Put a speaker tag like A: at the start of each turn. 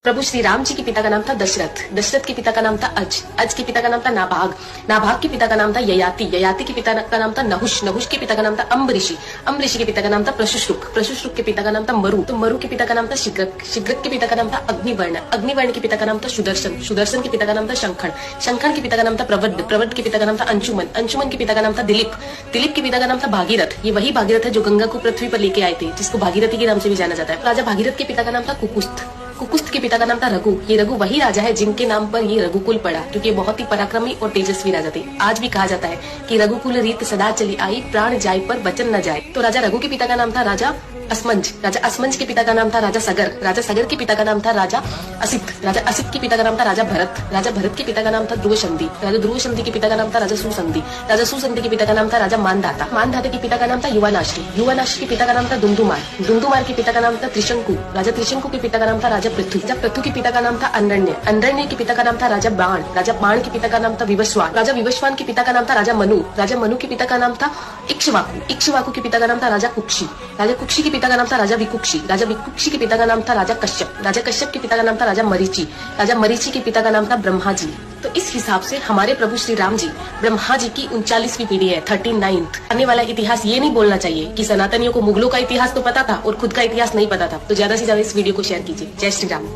A: प्रभु श्री राम जी के पिता का नाम था दशरथ, दशरथ के पिता का नाम था अज, अज के पिता का नाम था नाभाग, नाभाग के पिता का नाम था ययाति, ययाति के पिता का नाम था नहुष, नहुष के पिता का नाम था अम्बरीषि, अम्बरीषि के पिता का नाम था प्रशुश्रुक, प्रशुश्रुक के पिता का नाम था मरु, तो मरु के पिता का नाम था शिग्रक, शिग्रक के पिता का नाम था अग्निवर्ण, अग्निवर्ण के पिता का नाम था सुदर्शन, सुदर्शन के पिता का नाम था शंखण, शंखण के पिता का नाम था प्रवड, प्रवड के पिता का नाम था अंशुमन, अंशुमन के पिता का नाम था दिलीप, दिलीप के पिता का नाम था भागीरथ, ये वही भागीरथ है जो गंगा को पृथ्वी पर लेके आए थे, जिसको भागीरथी के नाम से भी जाना जाता है। राजा भागीरथ के पिता का नाम था कुकुस्थ, कुकुस्थ के पिता का नाम था रघु, ये रघु वही राजा है जिनके नाम पर ये रघुकुल पड़ा, क्योंकि ये बहुत ही पराक्रमी और तेजस्वी राजा थे। आज भी कहा जाता है कि रघुकुल रीत सदा चली आई, प्राण जाए पर वचन न जाए। तो राजा रघु के पिता का नाम था राजा असमंज, राजा असमंज के पिता का नाम था राजा सगर, राजा सगर के पिता का नाम था राजा असित, राजा असित के पिता का नाम था राजा भरत, राजा भरत के पिता का नाम था ध्रुवसंधि, राजा ध्रुवसंधि के पिता का नाम था राजा सुसंधि, राजा सुसंधि के पिता का नाम था राजा मानधाता, मानधाता के पिता का नाम था युवानाश्री, युवानाश्री के पिता का नाम था दुमदुमार, दुमदुमार के पिता का नाम था त्रिशंकु, राजा त्रिशंकु के पिता का नाम था राजा पृथु, राजा पृथु के पिता का नाम था अनरण्य, अनरण्य के पिता का नाम था राजा बाण, राजा बाण के पिता का नाम था विवस्वान, राजा विवस्वान के पिता का नाम था राजा मनु, राजा मनु के पिता का नाम था इक्ष्वाकु, इक्ष्वाकु के पिता का नाम था राजा कुक्षी, राजा कुक्षी के पिता का नाम था राजा विकुक्षी, राजा विकुक्षी के पिता का नाम था राजा कश्यप, राजा कश्यप के पिता का नाम था राजा मरीचि, राजा मरीचि के पिता का नाम था ब्रह्मा जी। तो इस हिसाब से हमारे प्रभु श्री राम जी ब्रह्मा जी की 39वीं पीढ़ी है, 39th। आने वाला इतिहास ये नहीं बोलना चाहिए कि सनातनियों को मुगलों का इतिहास तो पता था और खुद का इतिहास नहीं पता था। तो ज्यादा से ज्यादा इस वीडियो को शेयर कीजिए। जय श्री राम।